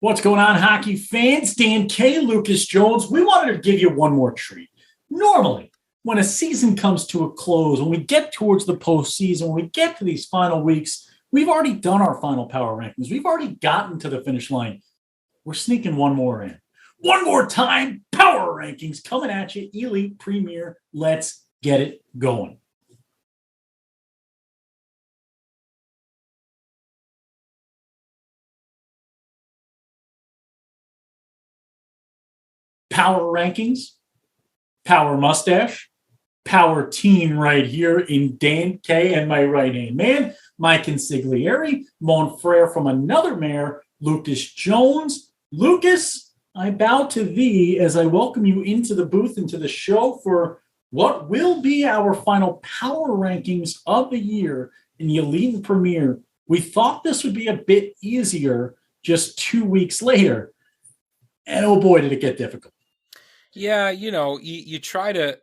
What's going on, hockey fans? Dan K, Lucas Jones. We wanted to give you one more treat. Normally, when a season comes to a close, when we get towards the postseason, when we get to these final weeks, we've already done our final power rankings. We've already gotten to the finish line. We're sneaking one more in. One more time, power rankings coming at you, Elite Premier. Let's get it going. Power rankings, power mustache, power team right here in Dan K and my right hand man, Mike Consigliere, mon frere from another mayor, Lucas Jones. Lucas, I bow to thee as I welcome you into the booth, into the show for what will be our final power rankings of the year in the Elite Premier. We thought this would be a bit easier just 2 weeks later, and oh boy, did it get difficult. Yeah, you try to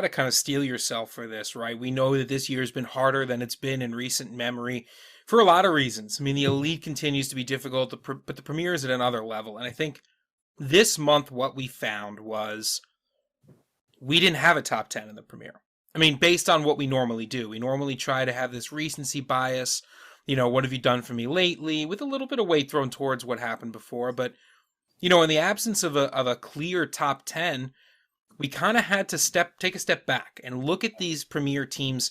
kind of steel yourself for this, right? We know that this year has been harder than it's been in recent memory for a lot of reasons. I mean, the Elite continues to be difficult, but the Premier is at another level. And I think this month what we found was we didn't have a top 10 in the Premier. I mean, based on what we normally do. We normally try to have this recency bias. What have you done for me lately? With a little bit of weight thrown towards what happened before, but in the absence of a clear top 10, we kind of had to take a step back and look at these Premier teams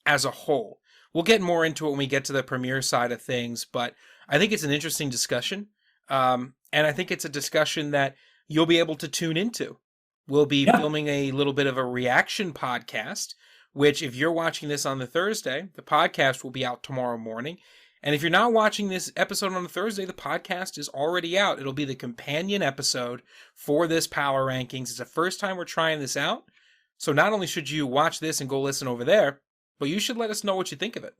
as a whole. We'll get more into it when we get to the Premier side of things, but I think it's an interesting discussion. And I think it's a discussion that you'll be able to tune into. We'll be filming a little bit of a reaction podcast, which if you're watching this on the Thursday, the podcast will be out tomorrow morning. And if you're not watching this episode on a Thursday, the podcast is already out. It'll be the companion episode for this Power Rankings. It's the first time we're trying this out. So not only should you watch this and go listen over there, but you should let us know what you think of it.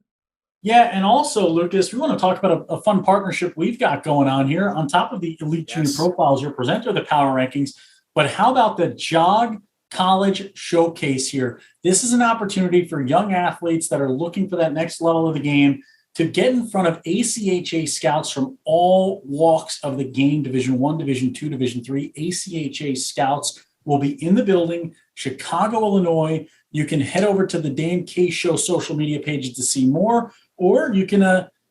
Yeah, and also, Lucas, we want to talk about a fun partnership we've got going on here. On top of the Elite Junior Profiles, your presenter of the Power Rankings, but how about the JOG College Showcase here? This is an opportunity for young athletes that are looking for that next level of the game to get in front of ACHA scouts from all walks of the game, Division I, Division II, Division III. ACHA scouts will be in the building, Chicago, Illinois. You can head over to the Dan K Show social media pages to see more, or you can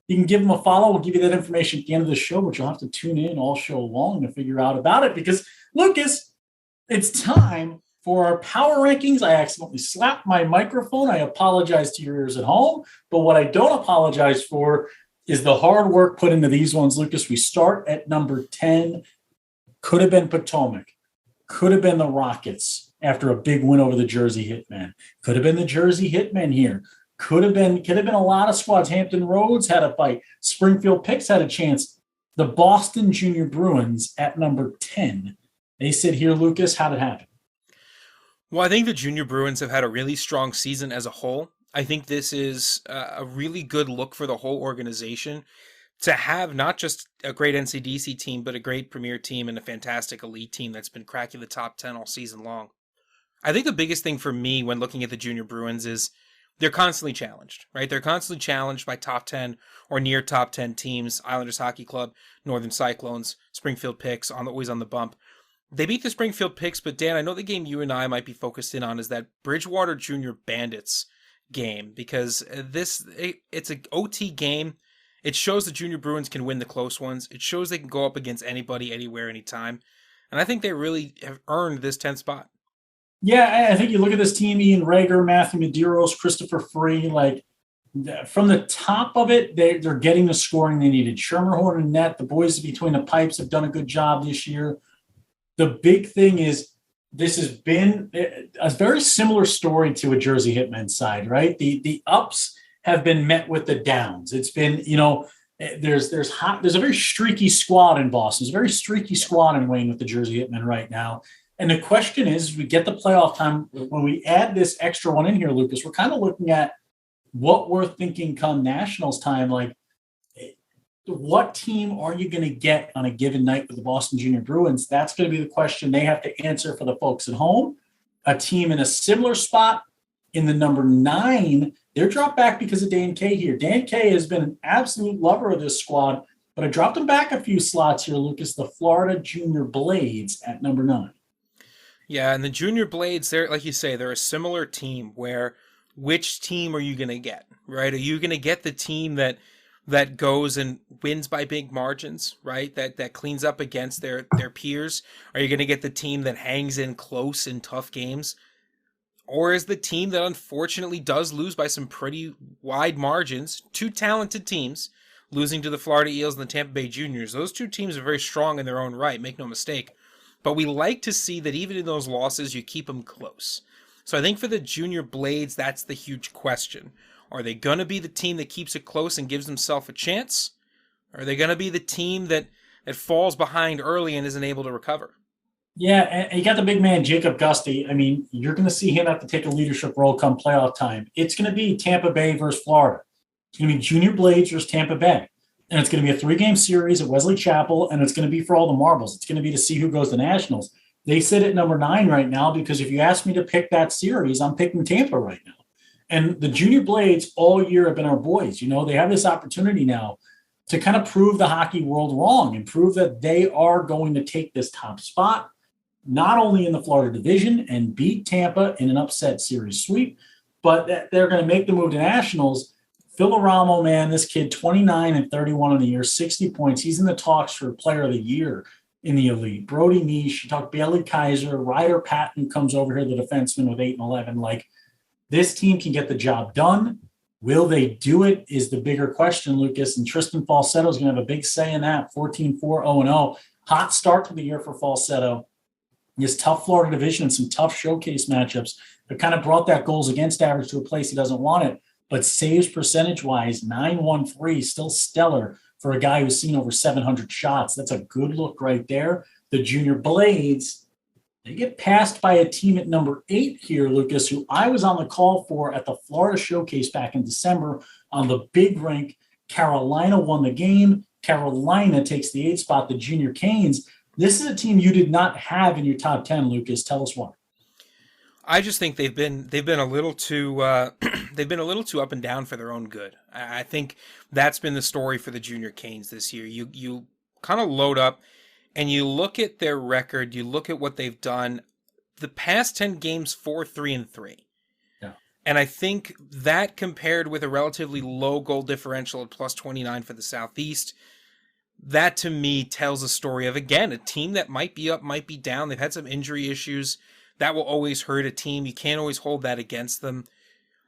give them a follow. We'll give you that information at the end of the show, but you'll have to tune in all show long to figure out about it because, Lucas, it's time for our power rankings. I accidentally slapped my microphone. I apologize to your ears at home. But what I don't apologize for is the hard work put into these ones, Lucas. We start at number 10. Could have been Potomac. Could have been the Rockets after a big win over the Jersey Hitmen. Could have been the Jersey Hitmen here. Could have been a lot of squads. Hampton Roads had a fight. Springfield Picks had a chance. The Boston Junior Bruins at number 10. They sit here, Lucas. How did it happen? Well, I think the Junior Bruins have had a really strong season as a whole. I think this is a really good look for the whole organization to have not just a great NCDC team, but a great Premier team and a fantastic Elite team that's been cracking the top 10 all season long. I think the biggest thing for me when looking at the Junior Bruins is they're constantly challenged, right? They're constantly challenged by top 10 or near top 10 teams, Islanders Hockey Club, Northern Cyclones, Springfield Picks, always on the bump. They beat the Springfield Picks, but Dan, I know the game you and I might be focused in on is that Bridgewater Junior Bandits game because it's an OT game. It shows the Junior Bruins can win the close ones. It shows they can go up against anybody, anywhere, anytime. And I think they really have earned this 10th spot. Yeah, I think you look at this team, Ian Rager, Matthew Medeiros, Christopher Free, from the top of it, they're getting the scoring they needed. Schermerhorn and net, the boys between the pipes have done a good job this year. The big thing is this has been a very similar story to a Jersey Hitmen side, right? The ups have been met with the downs. It's been, there's a very streaky squad in Boston. There's a very streaky squad in Wayne with the Jersey Hitmen right now. And the question is, we get the playoff time. When we add this extra one in here, Lucas, we're kind of looking at what we're thinking come Nationals time, what team are you going to get on a given night with the Boston Junior Bruins? That's going to be the question they have to answer for the folks at home. A team in a similar spot in the number 9, they're dropped back because of Dan K here. Dan K has been an absolute lover of this squad. but I dropped them back a few slots here, Lucas. The Florida Junior Blades at number 9. Yeah, and the Junior Blades, they're like you say, they're a similar team where which team are you going to get, right? Are you going to get the team that goes and wins by big margins, right? That cleans up against their peers? Are you going to get the team that hangs in close in tough games? Or is the team that unfortunately does lose by some pretty wide margins, two talented teams, losing to the Florida Eels and the Tampa Bay Juniors? Those two teams are very strong in their own right, make no mistake. But we like to see that even in those losses, you keep them close. So I think for the Junior Blades, that's the huge question. Are they going to be the team that keeps it close and gives themselves a chance? Or are they going to be the team that falls behind early and isn't able to recover? Yeah, and you got the big man, Jacob Gusty. I mean, you're going to see him have to take a leadership role come playoff time. It's going to be Tampa Bay versus Florida. It's going to be Junior Blades versus Tampa Bay. And it's going to be a 3-game series at Wesley Chapel, and it's going to be for all the marbles. It's going to be to see who goes to Nationals. They sit at number 9 right now because if you ask me to pick that series, I'm picking Tampa right now. And the Junior Blades all year have been our boys. You know, they have this opportunity now to kind of prove the hockey world wrong and prove that they are going to take this top spot, not only in the Florida division and beat Tampa in an upset series sweep, but that they're going to make the move to Nationals. Phil Aramo, man, this kid, 29 and 31 in the year, 60 points. He's in the talks for Player of the Year in the Elite. Brody Nish, you talk Bailey Kaiser, Ryder Patton comes over here, the defenseman with 8 and 11. Like, this team can get the job done. Will they do it is the bigger question, Lucas. And Tristan Falsetto is going to have a big say in that. 14-4, 0-0. Hot start to the year for Falsetto. This tough Florida division and some tough showcase matchups that kind of brought that goals against average to a place he doesn't want it. But saves percentage-wise, 913, still stellar for a guy who's seen over 700 shots. That's a good look right there. The Junior Blades, they get passed by a team at number 8 here, Lucas, who I was on the call for at the Florida Showcase back in December on the big rink. Carolina won the game. Carolina takes the 8th spot, the Junior Canes. This is a team you did not have in your top 10, Lucas. Tell us why. I just think they've been a little too they've been a little too up and down for their own good. I think that's been the story for the Junior Canes this year. You kind of load up and you look at their record, you look at what they've done. The past 10 games, 4-3-3. Yeah. And I think that compared with a relatively low goal differential at plus 29 for the Southeast, that to me tells a story of, again, a team that might be up, might be down. They've had some injury issues. That will always hurt a team. You can't always hold that against them.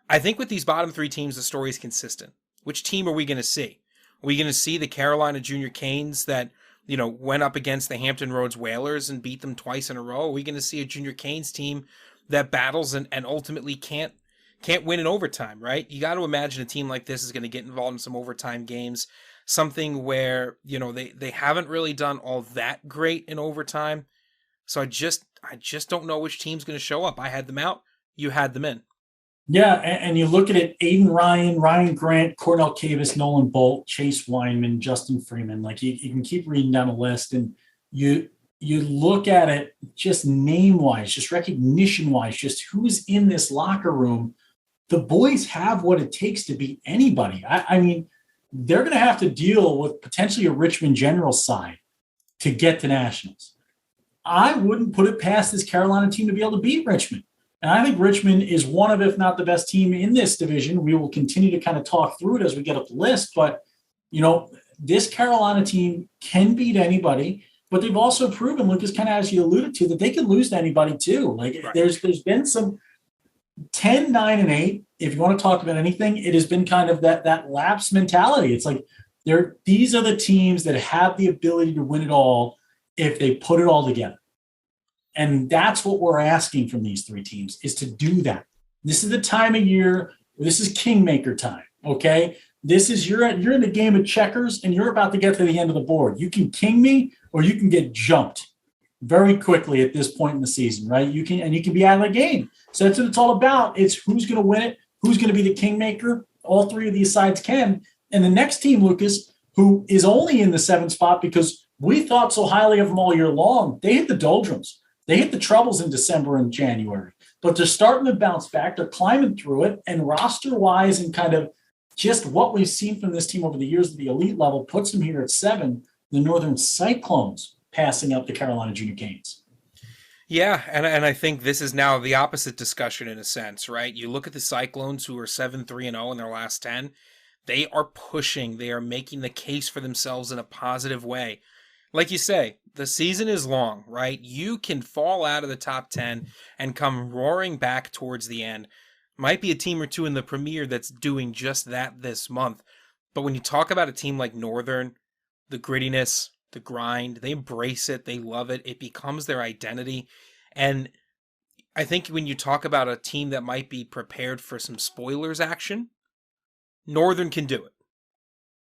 I think with these bottom 3 teams, the story is consistent. Which team are we going to see? Are we going to see the Carolina Junior Canes that, went up against the Hampton Roads Whalers and beat them twice in a row? Are we going to see a Junior Canes team that battles and ultimately can't win in overtime, right? You got to imagine a team like this is going to get involved in some overtime games, something where, they haven't really done all that great in overtime. So I just don't know which team's going to show up. I had them out. You had them in. Yeah, and you look at it, Aiden Ryan, Ryan Grant, Cornell Cavis, Nolan Bolt, Chase Weinman, Justin Freeman. Like, you can keep reading down the list, and you look at it just name-wise, just recognition-wise, just who's in this locker room. The boys have what it takes to beat anybody. I mean, they're going to have to deal with potentially a Richmond Generals side to get to Nationals. I wouldn't put it past this Carolina team to be able to beat Richmond. And I think Richmond is one of, if not the best team in this division. We will continue to kind of talk through it as we get up the list. But, this Carolina team can beat anybody, but they've also proven, Lucas, kind of as you alluded to, that they can lose to anybody too. Like, right. There's been some 10, 9, and 8. If you want to talk about anything, it has been kind of that lapse mentality. It's like these are the teams that have the ability to win it all if they put it all together. And that's what we're asking from these 3 teams, is to do that. This is the time of year. This is kingmaker time, okay? This is you're in the game of checkers, and you're about to get to the end of the board. You can king me, or you can get jumped very quickly at this point in the season, right? You can be out of the game. So that's what it's all about. It's who's going to win it, who's going to be the kingmaker. All 3 of these sides can. And the next team, Lucas, who is only in the 7th spot because we thought so highly of them all year long, they hit the doldrums. They hit the troubles in December and January, but they're starting to bounce back. They're climbing through it, and roster-wise and kind of just what we've seen from this team over the years at the elite level puts them here at 7. The Northern Cyclones passing up the Carolina Junior Canes. Yeah, and I think this is now the opposite discussion in a sense, right? You look at the Cyclones, who are 7-3-0 in their last 10. They are pushing. They are making the case for themselves in a positive way. Like you say, the season is long, right? You can fall out of the top 10 and come roaring back towards the end. Might be a team or two in the Premier that's doing just that this month. But when you talk about a team like Northern, the grittiness, the grind, they embrace it, they love it, it becomes their identity. And I think when you talk about a team that might be prepared for some spoilers action, Northern can do it.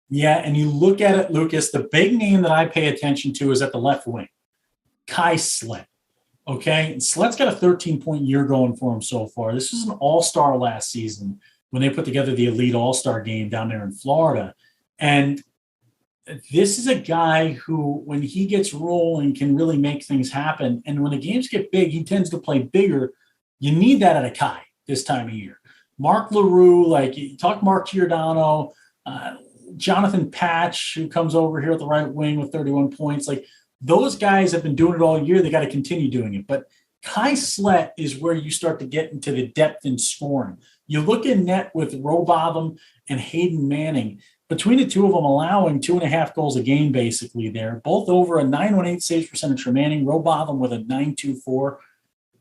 Yeah, and you look at it, Lucas, the big name that I pay attention to is at the left wing, Kai Slett. Okay, and Slett's got a 13-point year going for him so far. This was an all-star last season when they put together the elite all-star game down there in Florida. And this is a guy who, when he gets rolling, can really make things happen. And when the games get big, he tends to play bigger. You need that out of Kai this time of year. Mark LaRue, like you talk Mark Giordano, Jonathan Patch, who comes over here at the right wing with 31 points. Like those guys have been doing it all year. They got to continue doing it. But Kai Slett is where you start to get into the depth in scoring. You look in net with Robotham and Hayden Manning. Between the two of them, allowing 2.5 goals a game, basically there, both over a 918 saves percentage for Manning, Robotham with a 924.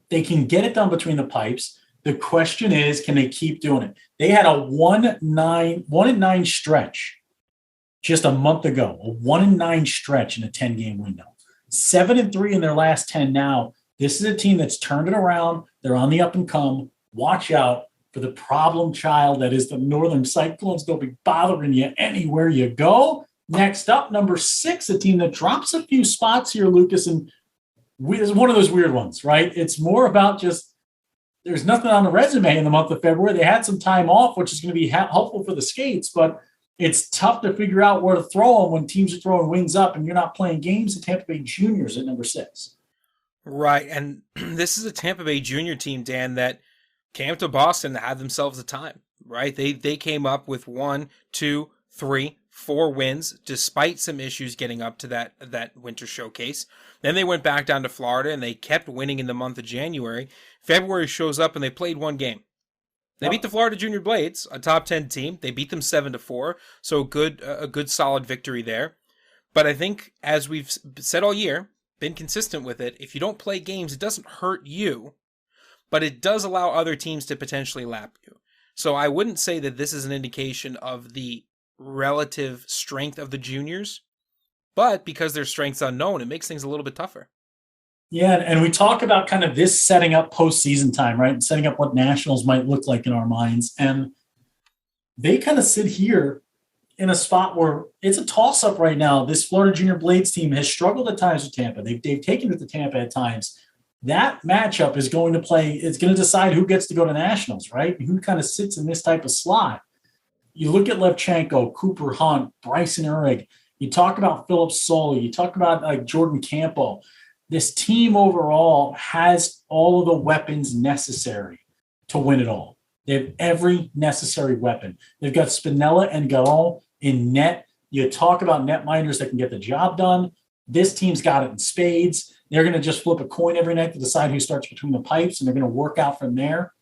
They can get it done between the pipes. The question is, can they keep doing it? They had a 1-9 stretch just a month ago, a 1-9 stretch in a 10-game window. 7-3 in their last 10 now. This is a team that's turned it around. They're on the up and come. Watch out for the problem child that is the Northern Cyclones. They'll be bothering you anywhere you go. Next up, number 6, a team that drops a few spots here, Lucas, and it's one of those weird ones, right? It's more about just there's nothing on the resume in the month of February. They had some time off, which is going to be helpful for the Skates, but it's tough to figure out where to throw them when teams are throwing wings up and you're not playing games. The Tampa Bay Juniors at number 6. Right, and this is a Tampa Bay Junior team, Dan, that came to Boston to have themselves a time, right? They came up with 1, 2, 3, 4 wins, despite some issues getting up to that winter showcase. Then they went back down to Florida, and they kept winning in the month of January. February shows up, and they played 1 game. They beat the Florida Junior Blades, a top 10 team. They beat them 7-4, so a good solid victory there. But I think, as we've said all year, been consistent with it, if you don't play games, it doesn't hurt you, but it does allow other teams to potentially lap you. So I wouldn't say that this is an indication of the relative strength of the juniors, but because their strength's unknown, it makes things a little bit tougher. Yeah, and we talk about kind of this setting up postseason time, right? And setting up what nationals might look like in our minds. And they kind of sit here in a spot where it's a toss-up right now. This Florida Junior Blades team has struggled at times with Tampa. They've taken it to Tampa at times. That matchup is going to play, it's going to decide who gets to go to nationals, right? Who kind of sits in this type of slot. You look at Levchenko, Cooper Hunt, Bryson Uhrig. You talk about Philip Soley. You talk about like Jordan Campo. This team overall has all of the weapons necessary to win it all. They have every necessary weapon. They've got Spinella and Garon in net. You talk about net minders that can get the job done. This team's got it in spades. They're going to just flip a coin every night to decide who starts between the pipes, and they're going to work out from there.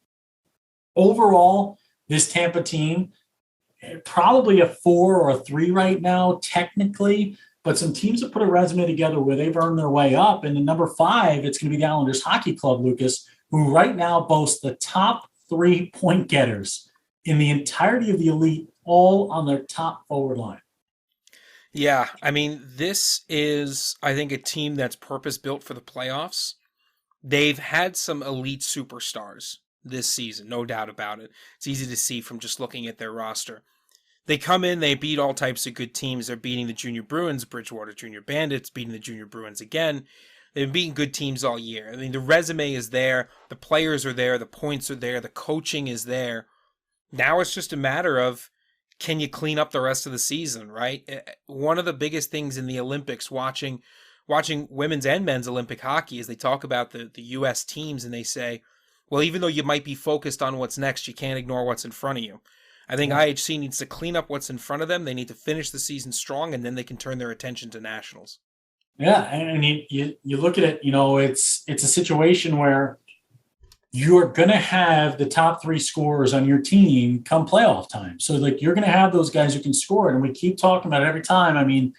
Overall, this Tampa team, probably a 4 or a 3 right now, technically, but some teams have put a resume together where they've earned their way up. And in number 5, it's going to be the Islanders Hockey Club, Lucas, who right now boasts the top 3 point getters in the entirety of the elite, all on their top forward line. Yeah, I mean, this is, I think, a team that's purpose-built for the playoffs. They've had some elite superstars this season, no doubt about it. It's easy to see from just looking at their roster. They come in, they beat all types of good teams. They're beating the Junior Bruins, Bridgewater Junior Bandits, beating the Junior Bruins again. They've been beating good teams all year. I mean, the resume is there, the players are there, the points are there, the coaching is there. Now it's just a matter of, can you clean up the rest of the season, right? One of the biggest things in the Olympics, watching women's and men's Olympic hockey, is they talk about the U.S. teams and they say, well, even though you might be focused on what's next, you can't ignore what's in front of you. I think Yeah. IHC needs to clean up what's in front of them. They need to finish the season strong, and then they can turn their attention to nationals. Yeah, and you look at it, it's a situation where you're going to have the top three scorers on your team come playoff time. So, like, you're going to have those guys who can score. And we keep talking about it every time. I mean,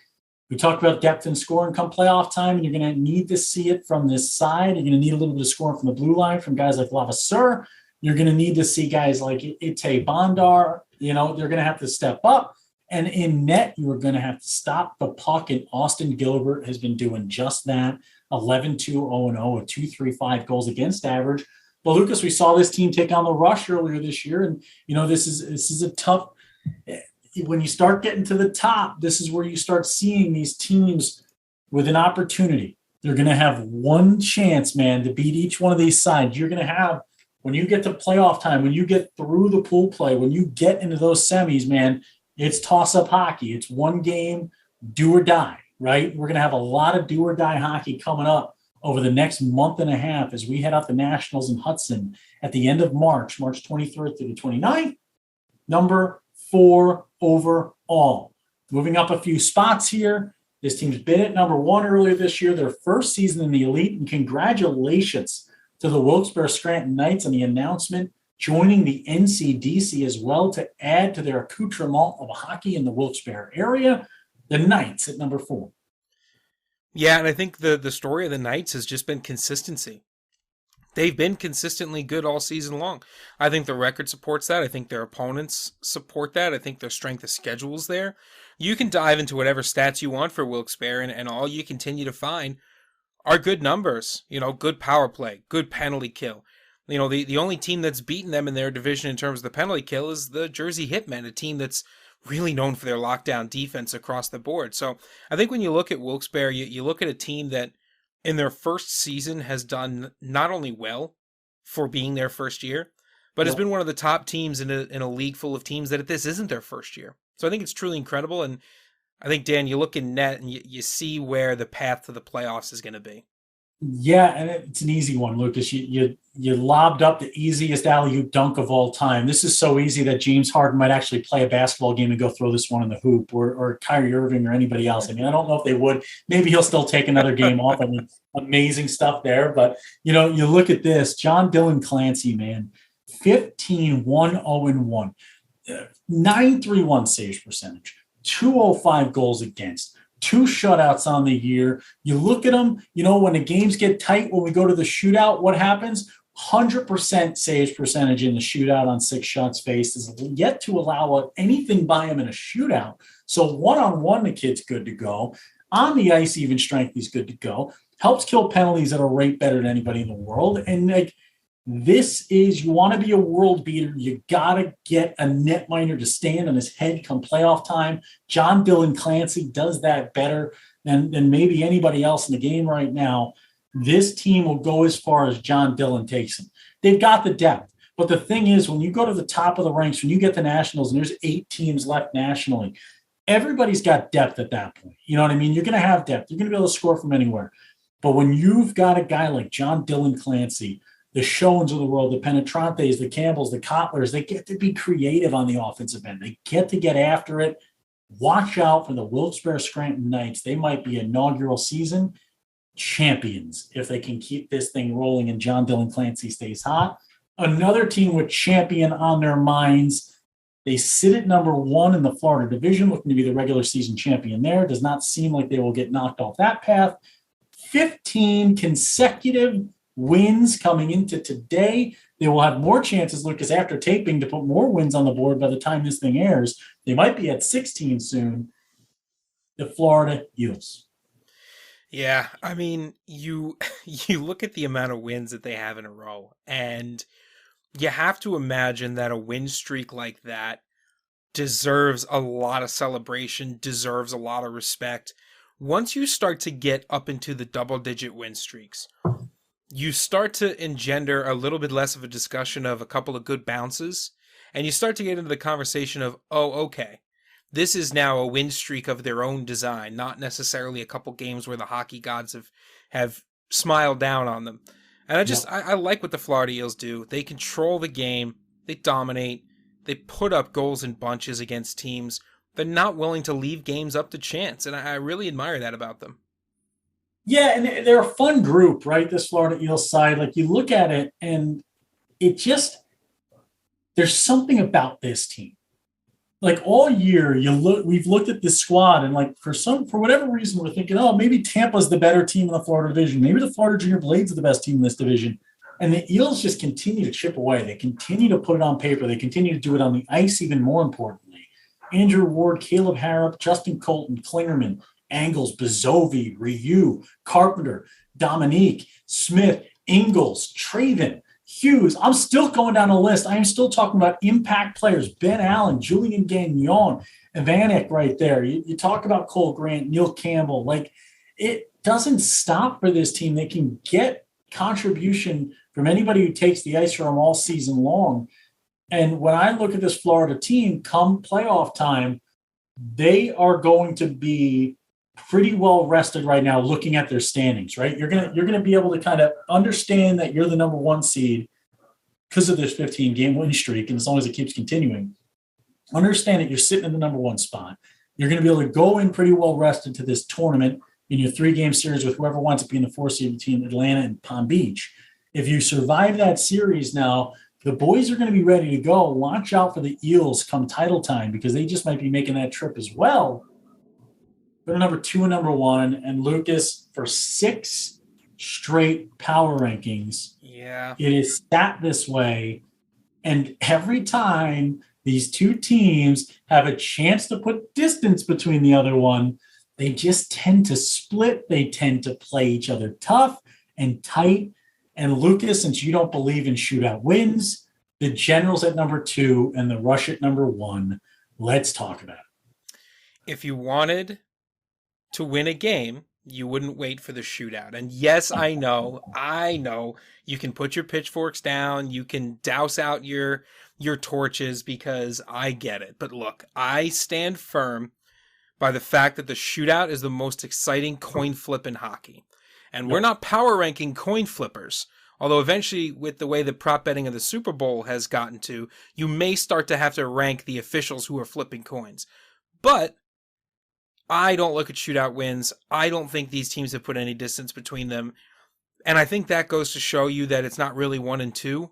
we talk about depth and scoring come playoff time, and you're going to need to see it from this side. You're going to need a little bit of scoring from the blue line from guys like Lavasseur. You're going to need to see guys like Ite Bondar. They're going to have to step up. And in net, you are going to have to stop the puck. And Austin Gilbert has been doing just that. 11-2-0-0, a 2.35 goals against average. But Lucas, we saw this team take on the Rush earlier this year, and this is a tough. When you start getting to the top, this is where you start seeing these teams with an opportunity. They're going to have one chance, man, to beat each one of these sides. You're going to have, when you get to playoff time, when you get through the pool play, when you get into those semis, man, it's toss-up hockey. It's one game, do or die, right? We're going to have a lot of do or die hockey coming up over the next month and a half as we head out the Nationals in Hudson at the end of March 23rd through the 29th. Number 4 overall. Moving up a few spots here. This team's been at number 1 earlier this year, their first season in the elite, and congratulations to the Wilkes-Barre Scranton Knights on the announcement joining the NCDC as well to add to their accoutrement of hockey in the Wilkes-Barre area. The Knights at number 4. Yeah, and I think the story of the Knights has just been consistency. They've been consistently good all season long. I think the record supports that. I think their opponents support that. I think their strength of schedule is there. You can dive into whatever stats you want for Wilkes-Barre, and all you continue to find are good numbers. Good power play, good penalty kill. The only team that's beaten them in their division in terms of the penalty kill is the Jersey Hitmen, a team that's really known for their lockdown defense across the board. So I think when you look at Wilkes-Barre, you look at a team that in their first season has done not only well for being their first year, but has been one of the top teams in a league full of teams that this isn't their first year. So I think it's truly incredible. And I think, Dan, you look in net and you see where the path to the playoffs is going to be. Yeah, and it's an easy one, Lucas. You lobbed up the easiest alley-oop dunk of all time. This is so easy that James Harden might actually play a basketball game and go throw this one in the hoop, or Kyrie Irving or anybody else. I mean, I don't know if they would. Maybe he'll still take another game off. I mean, amazing stuff there. But, you look at this. John Dylan Clancy, man, 15-1-0-1, 931 saves percentage, 205 goals against, 2 shutouts on the year. You look at them, when the games get tight, when we go to the shootout, what happens? 100% saves percentage in the shootout on 6 shots faced is yet to allow anything by him in a shootout. So one-on-one, the kid's good to go. On the ice, even strength, he's good to go. Helps kill penalties at a rate better than anybody in the world. And you want to be a world beater, you got to get a netminder to stand on his head come playoff time. John Dylan Clancy does that better than maybe anybody else in the game right now. This team will go as far as John Dylan takes them. They've got the depth. But the thing is, when you go to the top of the ranks, when you get to nationals, and there's 8 teams left nationally, everybody's got depth at that point. You know what I mean? You're going to have depth. You're going to be able to score from anywhere. But when you've got a guy like John Dylan Clancy, the Showens of the world, the Penetrantes, the Campbells, the Kotlers, they get to be creative on the offensive end. They get to get after it. Watch out for the Wilkes-Barre Scranton Knights. They might be inaugural season champions if they can keep this thing rolling and John Dylan Clancy stays hot. Another team with champion on their minds. They sit at number 1 in the Florida division, looking to be the regular season champion there. Does not seem like they will get knocked off that path. 15 consecutive wins coming into today. They will have more chances, Lucas, after taping to put more wins on the board by the time this thing airs. They might be at 16 soon. The Florida Eagles. Yeah, I mean, you look at the amount of wins that they have in a row, and you have to imagine that a win streak like that deserves a lot of celebration, deserves a lot of respect. Once you start to get up into the double-digit win streaks, you start to engender a little bit less of a discussion of a couple of good bounces, and you start to get into the conversation of, oh, okay, this is now a win streak of their own design, not necessarily a couple games where the hockey gods have smiled down on them. And I like what the Florida Eagles do. They control the game, they dominate, they put up goals in bunches against teams. They're not willing to leave games up to chance, and I really admire that about them. Yeah, and they're a fun group, right? This Florida Eels side. Like you look at it, and it just there's something about this team. Like all year, we've looked at this squad, and like for whatever reason, we're thinking, oh, maybe Tampa's the better team in the Florida division. Maybe the Florida Junior Blades are the best team in this division. And the Eels just continue to chip away. They continue to put it on paper. They continue to do it on the ice, even more importantly. Andrew Ward, Caleb Harrop, Justin Colton, Klingerman, Angles, Bezovi, Ryu, Carpenter, Dominique, Smith, Ingalls, Traven, Hughes. I'm still going down the list. I am still talking about impact players. Ben Allen, Julian Gagnon, Vanek right there. You talk about Cole Grant, Neil Campbell. Like, it doesn't stop for this team. They can get contribution from anybody who takes the ice from them all season long. And when I look at this Florida team, come playoff time, they are going to be pretty well rested right now looking at their standings, right? You're gonna be able to kind of understand that you're the number one seed because of this 15-game win streak, and as long as it keeps continuing, understand that you're sitting in the number one spot. You're going to be able to go in pretty well rested to this tournament in your 3-game series with whoever wants to be in the 4 seed between Atlanta and Palm Beach. If you survive that series now, the boys are going to be ready to go. Watch out for the Eels come title time because they just might be making that trip as well. They're number 2 and number 1, and Lucas, for 6 straight power rankings, it is sat this way. And every time these two teams have a chance to put distance between the other one, they just tend to split. They tend to play each other tough and tight. And Lucas, since you don't believe in shootout wins, the Generals at number 2 and the Rush at number 1. Let's talk about it. If you wanted to win a game, you wouldn't wait for the shootout. And yes, I know, you can put your pitchforks down, you can douse out your torches because I get it. But look, I stand firm by the fact that the shootout is the most exciting coin flip in hockey. And we're not power ranking coin flippers. Although eventually, with the way the prop betting of the Super Bowl has gotten to, you may start to have to rank the officials who are flipping coins. But I don't look at shootout wins. I don't think these teams have put any distance between them. And I think that goes to show you that it's not really 1 and 2.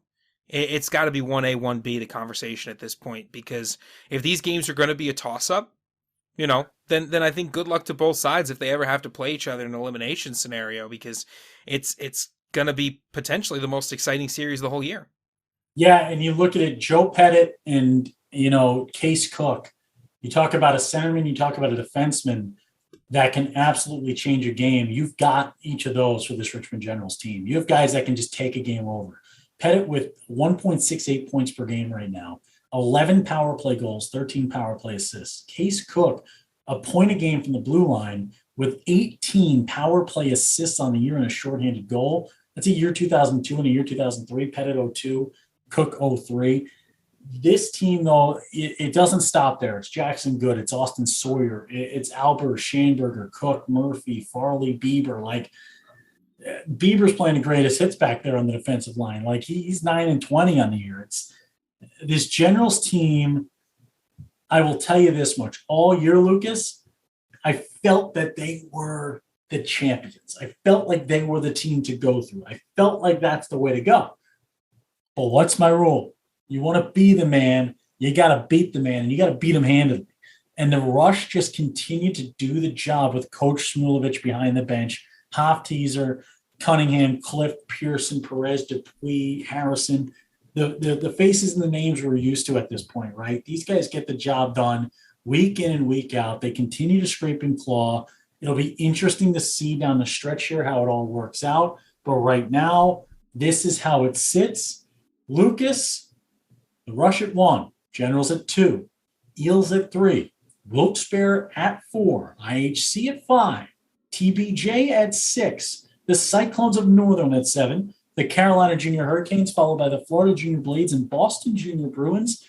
It's got to be 1A, 1B, the conversation at this point. Because if these games are going to be a toss-up, then I think good luck to both sides if they ever have to play each other in an elimination scenario, because it's going to be potentially the most exciting series of the whole year. Yeah, and you look at it, Joe Pettit and, Case Cook. You talk about a centerman, you talk about a defenseman that can absolutely change a game. You've got each of those for this Richmond Generals team. You have guys that can just take a game over. Pettit with 1.68 points per game right now, 11 power play goals, 13 power play assists. Case Cook, a point a game from the blue line with 18 power play assists on the year and a shorthanded goal. That's a year 2002 and a year 2003. Pettit 02, Cook 03. This team, though, it doesn't stop there. It's Jackson Good. It's Austin Sawyer. It's Albert, Schanberger, Cook, Murphy, Farley, Bieber. Like, Bieber's playing the greatest hits back there on the defensive line. Like, he's 9 and 20 on the year. It's this Generals team. I will tell you this much. All year, Lucas, I felt that they were the champions. I felt like they were the team to go through. I felt like that's the way to go. But what's my rule? You want to be the man, you got to beat the man, and you got to beat him handily. And the Rush just continued to do the job with Coach Smulovich behind the bench, Hofteaser, Cunningham, Cliff, Pearson, Perez, Dupuis, Harrison. The faces and the names we're used to at this point, right? These guys get the job done week in and week out. They continue to scrape and claw. It'll be interesting to see down the stretch here how it all works out. But right now, this is how it sits. Lucas, the Rush at 1, Generals at 2, Eels at 3, Wilkes-Barre at 4, IHC at 5, TBJ at 6, the Cyclones of Northern at 7, the Carolina Junior Hurricanes, followed by the Florida Junior Blades and Boston Junior Bruins.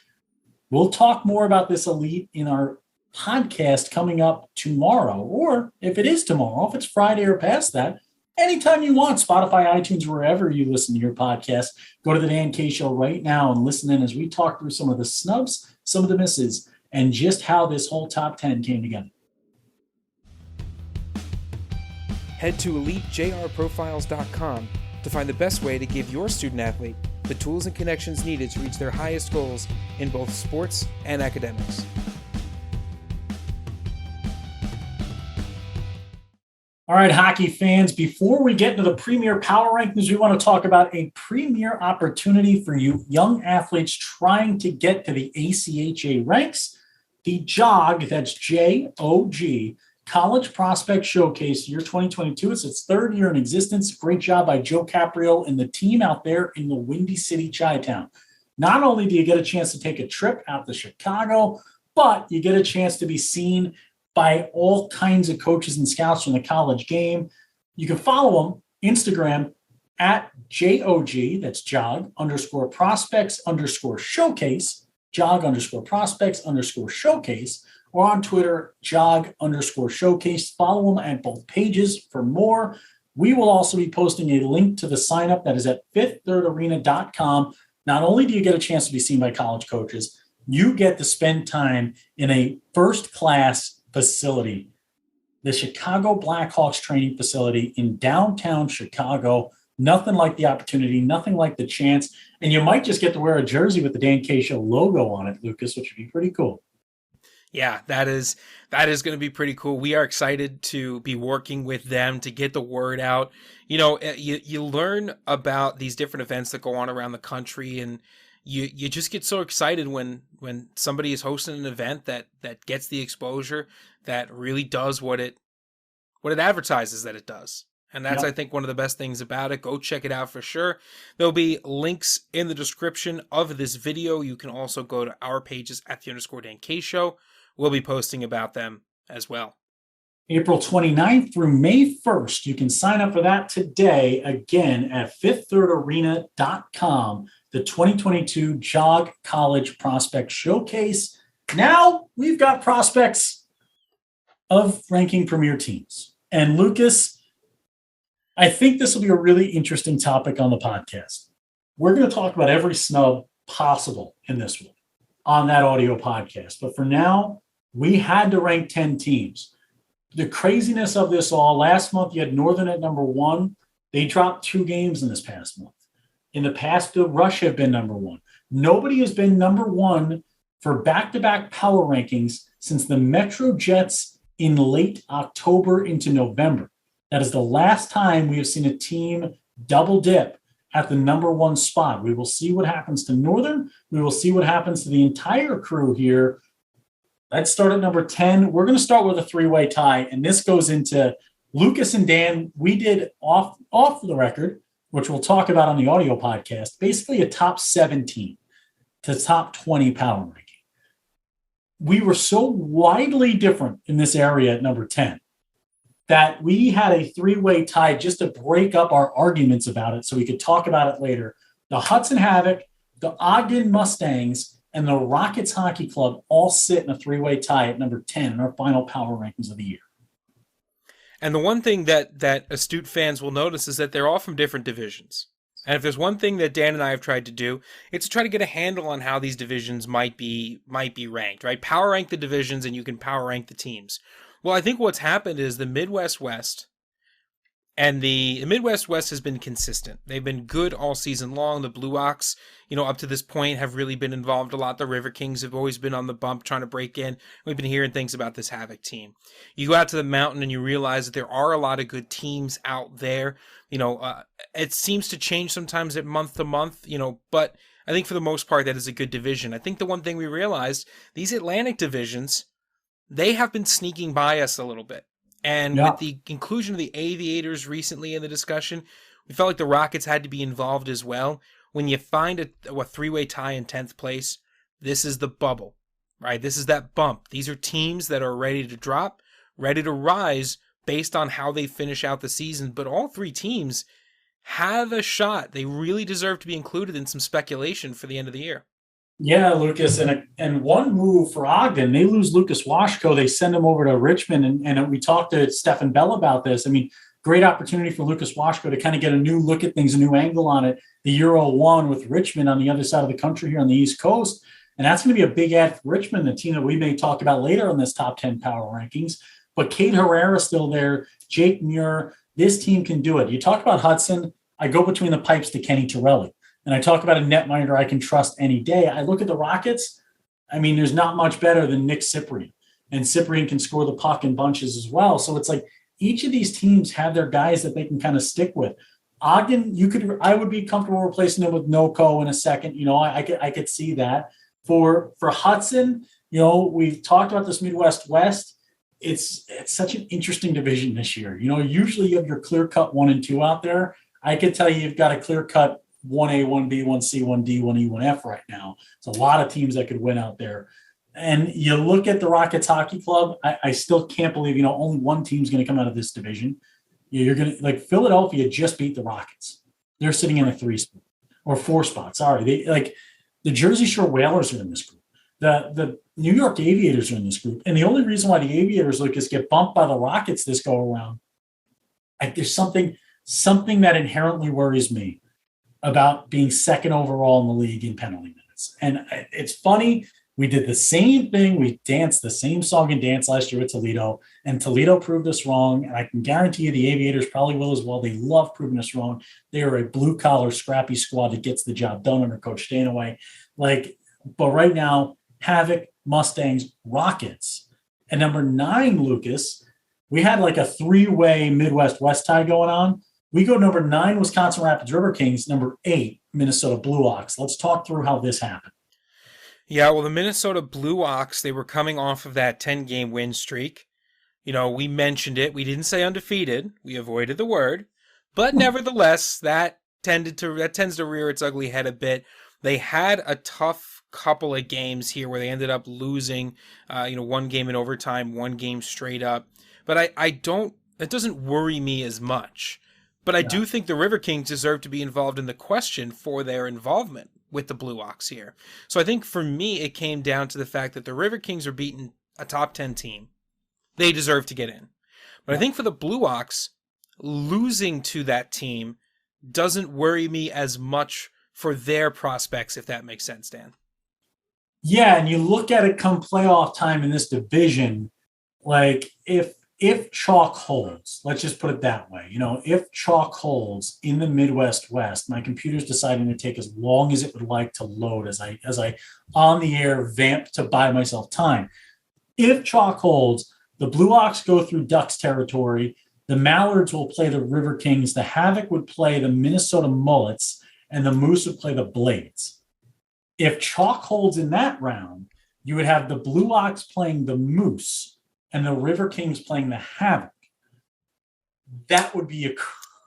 We'll talk more about this elite in our podcast coming up tomorrow, or if it is tomorrow, if it's Friday or past that, anytime you want. Spotify, iTunes, wherever you listen to your podcast. Go to the Dan K Show right now and listen in as we talk through some of the snubs, some of the misses, and just how this whole top 10 came together. Head to EliteJRProfiles.com to find the best way to give your student athlete the tools and connections needed to reach their highest goals in both sports and academics. All right, hockey fans, before we get into the premier power rankings, we want to talk about a premier opportunity for you young athletes trying to get to the ACHA ranks. The JOG, that's JOG, College Prospect Showcase year 2022. It's its third year in existence. Great job by Joe Caprio and the team out there in the Windy City, Chi-Town. Not only do you get a chance to take a trip out to Chicago, but you get a chance to be seen by all kinds of coaches and scouts from the college game. You can follow them Instagram at JOG, that's JOG _ prospects _ showcase, JOG _ prospects _ showcase, or on Twitter, JOG _ showcase. Follow them at both pages for more. We will also be posting a link to the sign up that is at fifththirdarena.com. Not only do you get a chance to be seen by college coaches, you get to spend time in a first-class facility, the Chicago Blackhawks training facility in downtown Chicago. Nothing like the opportunity, nothing like the chance. And you might just get to wear a jersey with the Dan K Show logo on it, Lucas, which would be pretty cool. Yeah, that is going to be pretty cool. We are excited to be working with them to get the word out. You know, you learn about these different events that go on around the country, and you just get so excited when somebody is hosting an event that gets the exposure, that really does what it advertises that it does. And that's, I think, one of the best things about it. Go check it out for sure. There'll be links in the description of this video. You can also go to our pages at the _Dan K Show. We'll be posting about them as well. April 29th through May 1st. You can sign up for that today, again, at fifththirdarena.com, the 2022 JOG College Prospect Showcase. Now we've got prospects of ranking premier teams. And Lucas, I think this will be a really interesting topic on the podcast. We're going to talk about every snub possible in this one on that audio podcast. But for now, we had to rank 10 teams. The craziness of this all, last month you had Northern at number 1. They dropped 2 games in this past month. In the past, the Rush have been number 1. Nobody has been number 1 for back-to-back power rankings since the Metro Jets in late October into November. That is the last time we have seen a team double dip at the number 1 spot. We will see what happens to Northern. We will see what happens to the entire crew here. Let's start at number 10. We're going to start with a 3-way tie, and this goes into Lucas and Dan. We did off the record, which we'll talk about on the audio podcast, basically a top 17 to top 20 power ranking. We were so widely different in this area at number 10 that we had a 3-way tie just to break up our arguments about it so we could talk about it later. The Hudson Havoc, the Ogden Mustangs, and the Rockets Hockey Club all sit in a 3-way tie at number 10 in our final power rankings of the year. And the one thing that astute fans will notice is that they're all from different divisions. And if there's one thing that Dan and I have tried to do, it's to try to get a handle on how these divisions might be ranked, right? Power rank the divisions and you can power rank the teams. Well, I think what's happened is the Midwest West and the Midwest West has been consistent. They've been good all season long. The Blue Ox, up to this point have really been involved a lot. The River Kings have always been on the bump trying to break in. We've been hearing things about this Havoc team. You go out to the Mountain and you realize that there are a lot of good teams out there. It seems to change sometimes at month to month, but I think for the most part that is a good division. I think the one thing we realized, these Atlantic divisions, they have been sneaking by us a little bit. And with the inclusion of the Aviators recently in the discussion, we felt like the Rockets had to be involved as well. When you find a 3-way tie in 10th place, this is the bubble, right? This is that bump. These are teams that are ready to drop, ready to rise based on how they finish out the season. But all 3 teams have a shot. They really deserve to be included in some speculation for the end of the year. Yeah, Lucas, and one move for Ogden, they lose Lucas Washko. They send him over to Richmond, and we talked to Stefan Bell about this. I mean, great opportunity for Lucas Washko to kind of get a new look at things, a new angle on it. The Euro 1 with Richmond on the other side of the country here on the East Coast. And that's going to be a big add for Richmond, the team that we may talk about later on this top 10 power rankings. But Cade Herrera still there, Jake Muir. This team can do it. You talk about Hudson, I go between the pipes to Kenny Torelli. And I talk about a netminder I can trust any day. I look at the Rockets. I mean, there's not much better than Nick Cyprian. And Cyprian can score the puck in bunches as well. So it's like each of these teams have their guys that they can kind of stick with. Ogden, I would be comfortable replacing him with Noko in a second. I could see that. For Hudson, we've talked about this Midwest West. It's such an interesting division this year. Usually you have your clear-cut 1 and 2 out there. I could tell you you've got a clear-cut 1A, 1B, 1C, 1D, 1E, 1F right now. It's a lot of teams that could win out there. And you look at the Rockets Hockey Club, I still can't believe, only one team's going to come out of this division. You're going to, like, Philadelphia just beat the Rockets. They're sitting in a 3 spot or 4 spot. Sorry. The Jersey Shore Whalers are in this group. The New York Aviators are in this group. And the only reason why the Aviators, Lucas, get bumped by the Rockets this go around, there's something that inherently worries me about being second overall in the league in penalty minutes. And it's funny. We did the same thing. We danced the same song and dance last year with Toledo, and Toledo proved us wrong. And I can guarantee you the Aviators probably will as well. They love proving us wrong. They are a blue-collar, scrappy squad that gets the job done under Coach Stanaway. But right now, Havoc, Mustangs, Rockets. And number 9, Lucas, we had like a 3-way Midwest-West tie going on. We go number 9, Wisconsin Rapids River Kings, number 8, Minnesota Blue Ox. Let's talk through how this happened. Yeah, well, the Minnesota Blue Ox, they were coming off of that 10-game win streak. We mentioned it. We didn't say undefeated. We avoided the word. But nevertheless, that tends to rear its ugly head a bit. They had a tough couple of games here where they ended up losing, 1 game in overtime, 1 game straight up. But it doesn't worry me as much. But I do think the River Kings deserve to be involved in the question for their involvement with the Blue Ox here. So I think for me, it came down to the fact that the River Kings are beating a top 10 team. They deserve to get in. But I think for the Blue Ox, losing to that team doesn't worry me as much for their prospects, if that makes sense, Dan. Yeah, and you look at it come playoff time in this division, like if chalk holds, let's just put it that way, if chalk holds in the Midwest West, my computer's deciding to take as long as it would like to load as I on the air vamp to buy myself time. If chalk holds, the Blue Ox go through Ducks territory, the Mallards will play the River Kings, the Havoc would play the Minnesota Mullets, and the Moose would play the Blades. If chalk holds in that round, you would have the Blue Ox playing the Moose and the River Kings playing the Havoc. That would be a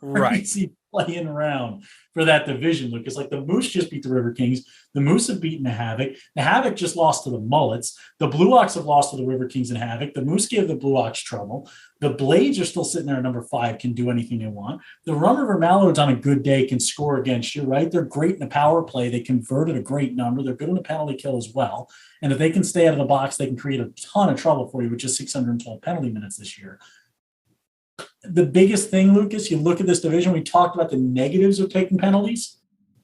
crazy playing round for that division, Lucas. Like the Moose just beat the River Kings. The Moose have beaten the Havoc. The Havoc just lost to the Mullets. The Blue Ox have lost to the River Kings and Havoc. The Moose gave the Blue Ox trouble. The Blades are still sitting there at number 5, can do anything they want. The Rum River Mallards on a good day can score against you, right? They're great in the power play. They converted a great number. They're good in the penalty kill as well. And if they can stay out of the box, they can create a ton of trouble for you with just 612 penalty minutes this year. The biggest thing, Lucas, you look at this division, we talked about the negatives of taking penalties.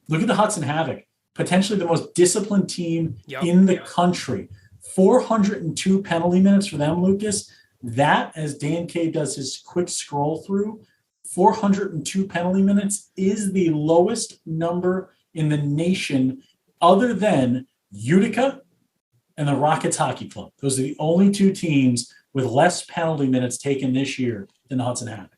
Look at the Hudson Havoc, potentially the most disciplined team in the country. 402 penalty minutes for them, Lucas. That, as Dan K does his quick scroll through, 402 penalty minutes is the lowest number in the nation other than Utica and the Rockets Hockey Club. Those are the only 2 teams with less penalty minutes taken this year than the Hudson Havoc.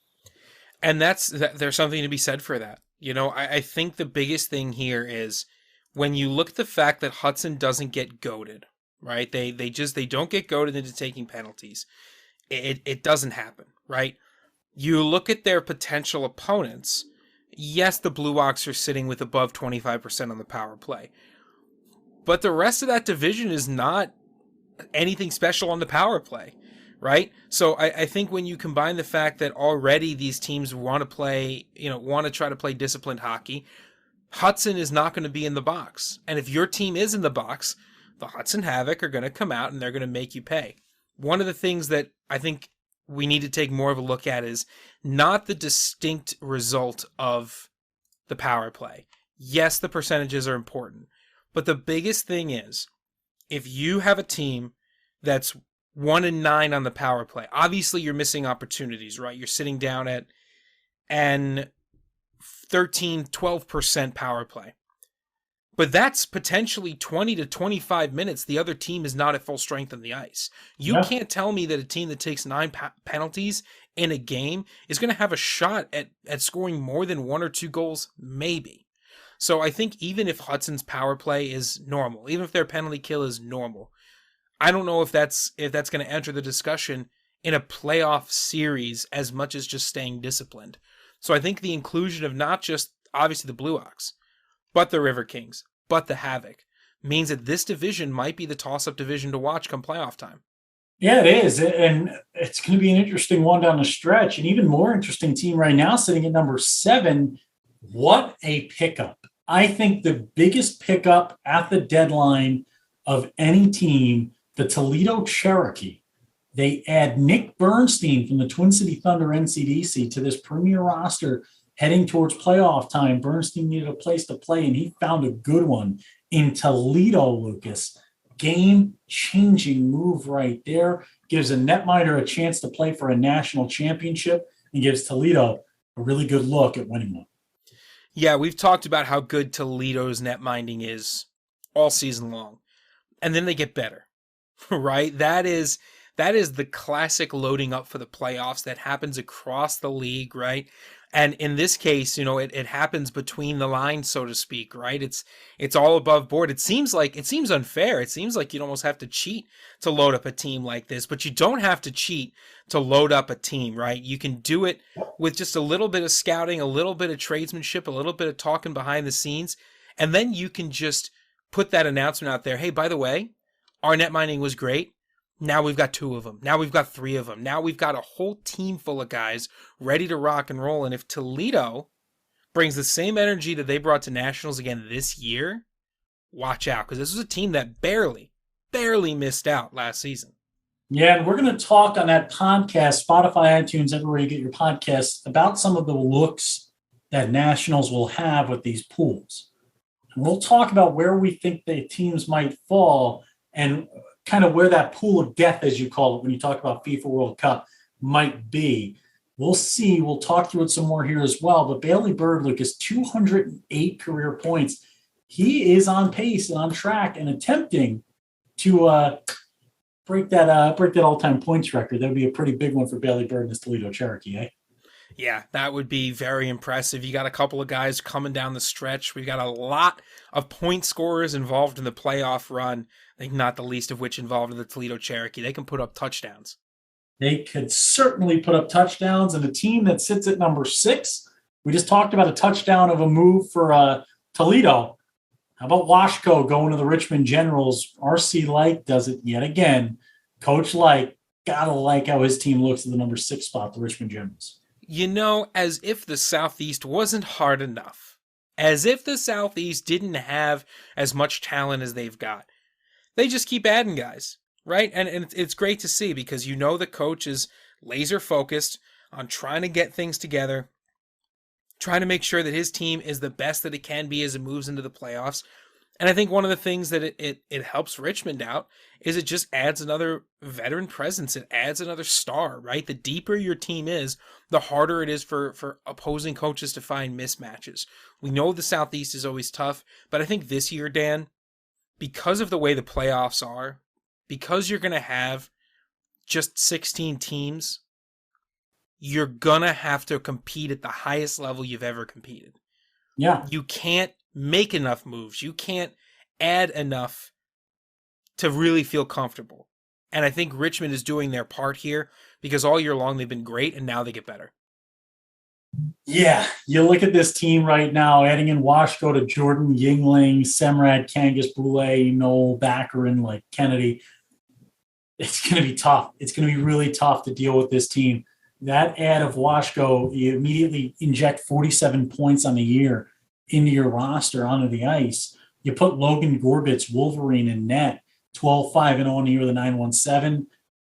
And there's something to be said for that. I think the biggest thing here is when you look at the fact that Hudson doesn't get goaded, right? They don't get goaded into taking penalties. It doesn't happen, right? You look at their potential opponents. Yes, the Blue Ox are sitting with above 25% on the power play. But the rest of that division is not anything special on the power play, right? So I think when you combine the fact that already these teams want to try to play disciplined hockey, Hudson is not going to be in the box. And if your team is in the box, the Hudson Havoc are going to come out and they're going to make you pay. One of the things that I think we need to take more of a look at is not the distinct result of the power play. Yes, the percentages are important, but the biggest thing is if you have a team that's 1-9 on the power play, obviously you're missing opportunities, right? You're sitting down at an 12% power play. But that's potentially 20 to 25 minutes the other team is not at full strength on the ice. You can't tell me that a team that takes 9 penalties in a game is going to have a shot at scoring more than 1 or 2 goals, maybe. So I think even if Hudson's power play is normal, even if their penalty kill is normal, I don't know if that's going to enter the discussion in a playoff series as much as just staying disciplined. So I think the inclusion of not just obviously the Blue Ox, but the River Kings, but the Havoc, means that this division might be the toss-up division to watch come playoff time. Yeah, it is. And it's going to be an interesting one down the stretch. An even more interesting team right now sitting at number 7. What a pickup. I think the biggest pickup at the deadline of any team, the Toledo Cherokee. They add Nick Bernstein from the Twin City Thunder NCDC to this premier roster heading towards playoff time. Bernstein needed a place to play, and he found a good one in Toledo, Lucas. Game-changing move right there. Gives a netminder a chance to play for a national championship and gives Toledo a really good look at winning one. Yeah, we've talked about how good Toledo's netminding is all season long. And then they get better, right? That is the classic loading up for the playoffs that happens across the league, right? And in this case, it happens between the lines, so to speak, right? It's all above board. It seems unfair. It seems like you'd almost have to cheat to load up a team like this, but you don't have to cheat to load up a team, right? You can do it with just a little bit of scouting, a little bit of tradesmanship, a little bit of talking behind the scenes, and then you can just put that announcement out there. Hey, by the way, our netminding was great. Now we've got 2 of them. Now we've got 3 of them. Now we've got a whole team full of guys ready to rock and roll. And if Toledo brings the same energy that they brought to Nationals again this year, watch out. Because this was a team that barely missed out last season. Yeah, and we're going to talk on that podcast, Spotify, iTunes, everywhere you get your podcasts, about some of the looks that Nationals will have with these pools. And we'll talk about where we think the teams might fall and kind of where that pool of death, as you call it, when you talk about FIFA World Cup, might be. We'll see. We'll talk through it some more here as well. But Bailey Bird, Lucas, 208 career points. He is on pace and on track and attempting to break that all-time points record. That would be a pretty big one for Bailey Bird and his Toledo Cherokee, eh? Yeah, that would be very impressive. You got a couple of guys coming down the stretch. We've got a lot of point scorers involved in the playoff run. I think not the least of which involved in the Toledo Cherokee. They can put up touchdowns. They could certainly put up touchdowns. And a team that sits at number 6, we just talked about a touchdown of a move for Toledo. How about Washco going to the Richmond Generals? RC Light does it yet again. Coach Light, gotta like how his team looks at the number 6 spot, the Richmond Generals. As if the Southeast wasn't hard enough. As if the Southeast didn't have as much talent as they've got. They just keep adding guys, right? And it's great to see because the coach is laser focused on trying to get things together, trying to make sure that his team is the best that it can be as it moves into the playoffs. And I think one of the things that it helps Richmond out is it just adds another veteran presence. It adds another star, right? The deeper your team is, the harder it is for opposing coaches to find mismatches. We know the Southeast is always tough, but I think this year, Dan, because of the way the playoffs are, because you're going to have just 16 teams, you're going to have to compete at the highest level you've ever competed. Yeah. You can't make enough moves. You can't add enough to really feel comfortable. And I think Richmond is doing their part here because all year long they've been great and now they get better. Yeah, you look at this team right now, adding in Washco to Jordan, Yingling, Semrad, Kangas, Boulay, Noel, Baccarin, like Kennedy. It's going to be tough. It's going to be really tough to deal with this team. That add of Washco, you immediately inject 47 points on the year into your roster onto the ice. You put Logan Gorbitz, Wolverine, and net, 12-5-0 in the year with a 9-1-7.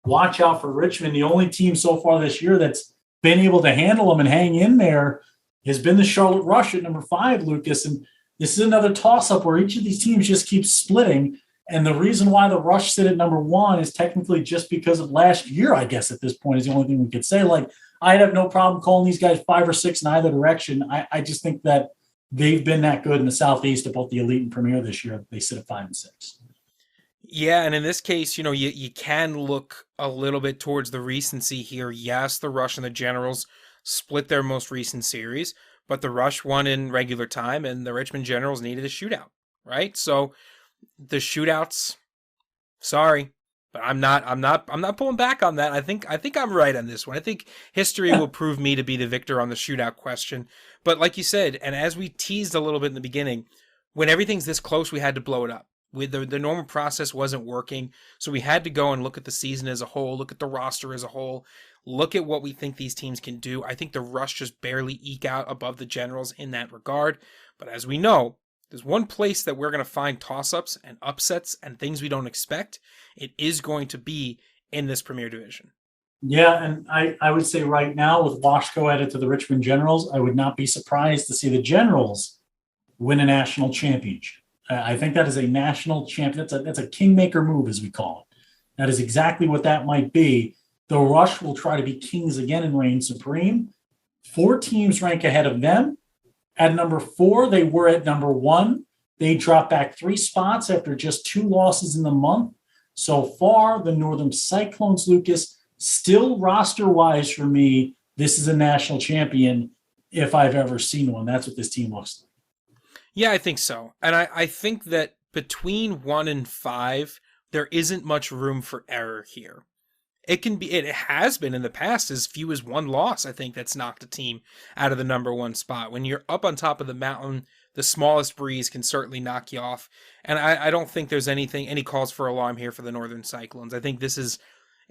watch out for Richmond. The only team so far this year that's been able to handle them and hang in there has been the Charlotte Rush at number 5, Lucas. And this is another toss-up where each of these teams just keeps splitting. And the reason why the Rush sit at number 1 is technically just because of last year, I guess, at this point is the only thing we could say. Like, I'd have no problem calling these guys 5 or 6 in either direction. I just think that they've been that good in the Southeast at both the Elite and Premier this year. They sit at 5 and 6. Yeah, and in this case, you can look a little bit towards the recency here. Yes, the Rush and the Generals split their most recent series, but the Rush won in regular time, and the Richmond Generals needed a shootout, right? So the shootouts, sorry, but I'm not pulling back on that. I think I'm right on this one. I think history will prove me to be the victor on the shootout question. But like you said, and as we teased a little bit in the beginning, when everything's this close, we had to blow it up. The normal process wasn't working, so we had to go and look at the season as a whole, look at the roster as a whole, look at what we think these teams can do. I think the Rush just barely eke out above the Generals in that regard. But as we know, there's one place that we're going to find toss-ups and upsets and things we don't expect. It is going to be in this Premier Division. Yeah, and I would say right now with Washco added to the Richmond Generals, I would not be surprised to see the Generals win a national championship. I think that is a national champion. That's a kingmaker move, as we call it. That is exactly what that might be. The Rush will try to be kings again and reign supreme. 4 teams rank ahead of them. At number 4, they were at number 1. They dropped back 3 spots after just 2 losses in the month. So far, the Northern Cyclones, Lucas, still roster-wise for me, this is a national champion if I've ever seen one. That's what this team looks like. Yeah, I think so. And I think that between 1 and 5, there isn't much room for error here. It has been in the past as few as 1 loss, I think, that's knocked a team out of the number 1 spot. When you're up on top of the mountain, the smallest breeze can certainly knock you off. And I don't think there's any calls for alarm here for the Northern Cyclones. I think this is,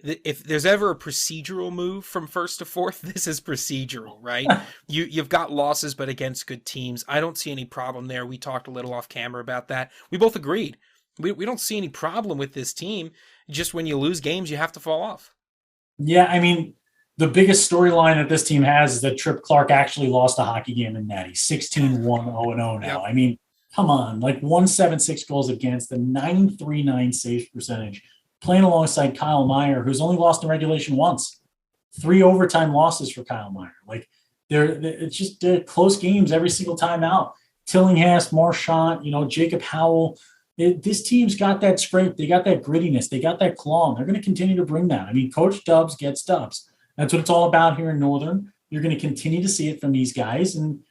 if there's ever a procedural move from 1st to 4th, this is procedural, right? You've got losses, but against good teams. I don't see any problem there. We talked a little off camera about that. We both agreed. We don't see any problem with this team. Just when you lose games, you have to fall off. Yeah, I mean, the biggest storyline that this team has is that Trip Clark actually lost a hockey game in Natty, 16-1, 0-0 now. Yep. I mean, come on, like 176 goals against, a 939 saves percentage, playing alongside Kyle Meyer, who's only lost in regulation once. 3 overtime losses for Kyle Meyer. Like, it's just close games every single time out. Tillinghast, Marchant, Jacob Howell. This team's got that strength. They got that grittiness. They got that claw. And they're going to continue to bring that. I mean, Coach Dubs gets dubs. That's what it's all about here in Northern. You're going to continue to see it from these guys. And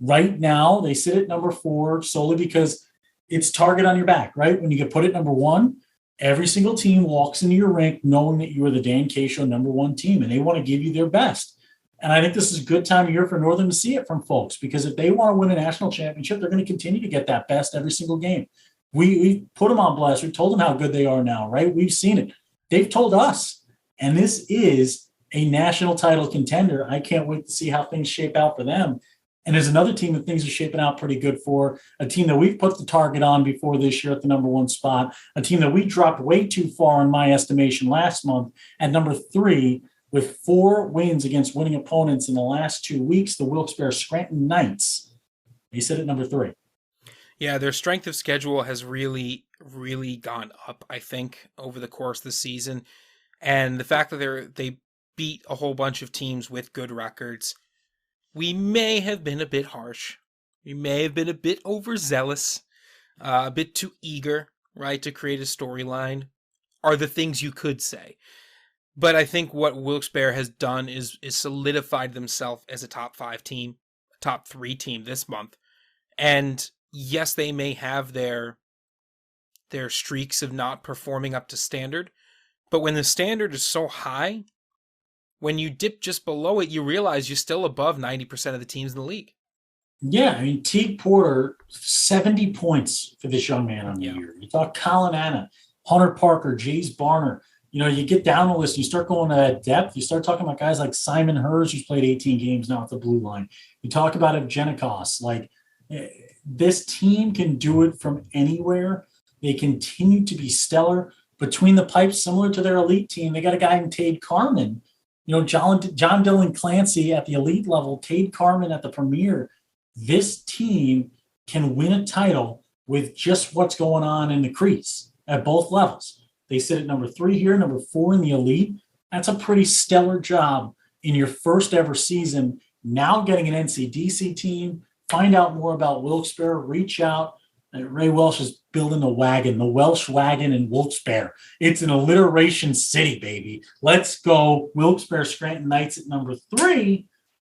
right now, they sit at number 4 solely because it's target on your back, right? When you get put at number 1, every single team walks into your rink knowing that you are the Dan K Show number 1 team, and they want to give you their best. And I think this is a good time of year for Northern to see it from folks, because if they want to win a national championship, they're going to continue to get that best every single game. We put them on blast. We've told them how good they are now, right? We've seen it. They've told us. And this is a national title contender. I can't wait to see how things shape out for them. And there's another team that things are shaping out pretty good for, a team that we've put the target on before this year at the number 1 spot, a team that we dropped way too far in my estimation last month at number 3 with 4 wins against winning opponents in the last 2 weeks, the Wilkes-Barre Scranton Knights. They sit at number 3. Yeah, their strength of schedule has really, really gone up, I think, over the course of the season. And the fact that they beat a whole bunch of teams with good records, we may have been a bit harsh. We may have been a bit overzealous, a bit too eager, right, to create a storyline, are the things you could say. But I think what Wilkes-Barre has done is solidified themselves as a top 5 team, a top 3 team this month. And yes, they may have their streaks of not performing up to standard, but when the standard is so high, when you dip just below it, you realize you're still above 90% of the teams in the league. Yeah, I mean, Teague Porter, 70 points for this young man on the year. You talk Colin Anna, Hunter Parker, Jace Barner. You get down the list, you start going to that depth. You start talking about guys like Simon Hers, who's played 18 games now at the blue line. You talk about Evgenikos. Like, this team can do it from anywhere. They continue to be stellar. between the pipes, similar to their elite team. They got a guy named Tade Carman, John Dylan Clancy at the elite level, Tade Carman at the premier. This team can win a title with just what's going on in the crease at both levels. They sit at number 3 here, number 4 in the elite. That's a pretty stellar job in your first ever season. Now getting an NCDC team, find out more about Wilkes-Barre, reach out. Ray Welsh is building the wagon, the Welsh wagon in Wilkes-Barre. It's an alliteration city, baby. Let's go. Wilkes-Barre Scranton Knights at number 3.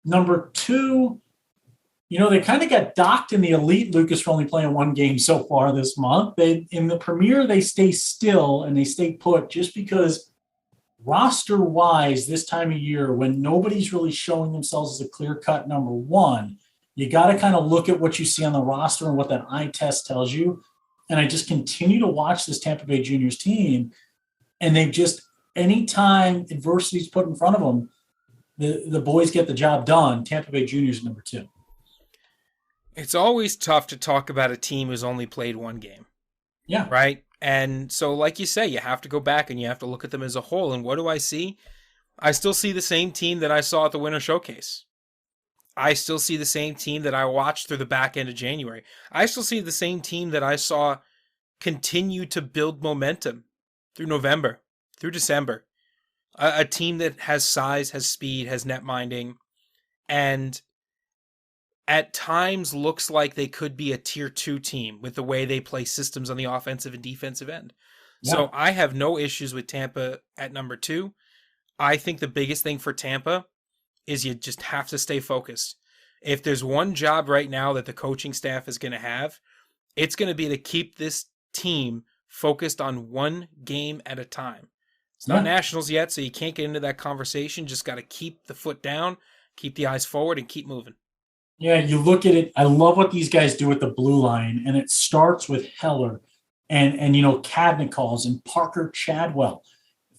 Number 2, they kind of got docked in the elite, Lucas, for only playing 1 game so far this month. In the premier, they stay still and they stay put just because roster-wise this time of year, when nobody's really showing themselves as a clear-cut number 1, you got to kind of look at what you see on the roster and what that eye test tells you. And I just continue to watch this Tampa Bay Juniors team, and they've just, anytime adversity is put in front of them, the boys get the job done. Tampa Bay Juniors number 2. It's always tough to talk about a team who's only played 1 game. Yeah. Right? And so, like you say, you have to go back and you have to look at them as a whole. And what do I see? I still see the same team that I saw at the Winter Showcase. I still see the same team that I watched through the back end of January. I still see the same team that I saw continue to build momentum through November, through December. A team that has size, has speed, has net minding, and at times looks like they could be a tier 2 team with the way they play systems on the offensive and defensive end. Yeah. So I have no issues with Tampa at number 2. I think the biggest thing for Tampa is you just have to stay focused. If there's one job right now that the coaching staff is going to have, it's going to be to keep this team focused on 1 game at a time. It's not nationals yet, so you can't get into that conversation. Just got to keep the foot down, keep the eyes forward, and keep moving. Yeah, you look at it. I love what these guys do with the blue line, and it starts with Heller and Kadnikovs and Parker Chadwell,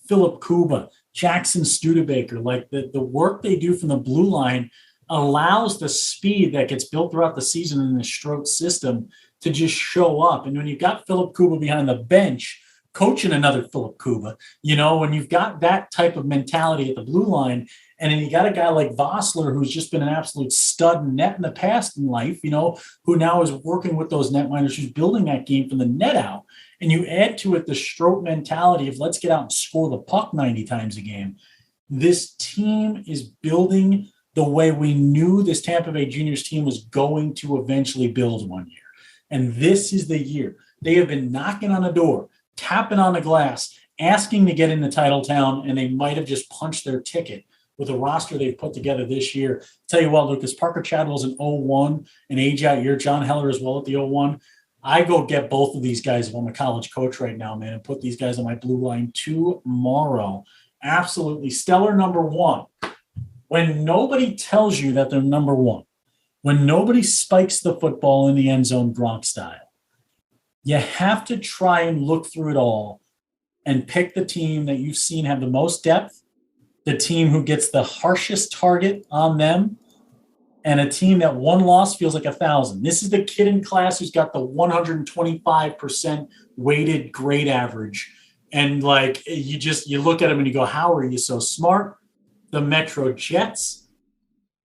Philip Kuba, Jackson Studebaker. Like the work they do from the blue line allows the speed that gets built throughout the season in the Stroke system to just show up. And when you've got Philip Kuba behind the bench coaching another Philip Kuba, when you've got that type of mentality at the blue line, and then you got a guy like Vossler, who's just been an absolute stud net in the past in life, who now is working with those netminders, who's building that game from the net out. And you add to it the Stroke mentality of let's get out and score the puck 90 times a game. This team is building the way we knew this Tampa Bay Juniors team was going to eventually build one year. And this is the year. They have been knocking on the door, tapping on the glass, asking to get into Title Town, and they might have just punched their ticket with the roster they've put together this year. Tell you what, Lucas, Parker Chadwell's an 0-1, an age-out year. John Heller as well at the 0-1. I go get both of these guys if I'm a college coach right now, man, and put these guys on my blue line tomorrow. Absolutely stellar number 1. When nobody tells you that they're number 1, when nobody spikes the football in the end zone Gronk style, you have to try and look through it all and pick the team that you've seen have the most depth, the team who gets the harshest target on them, and a team that 1 loss feels like 1,000. This is the kid in class who's got the 125% weighted grade average. And you look at him and you go, how are you so smart? The Metro Jets.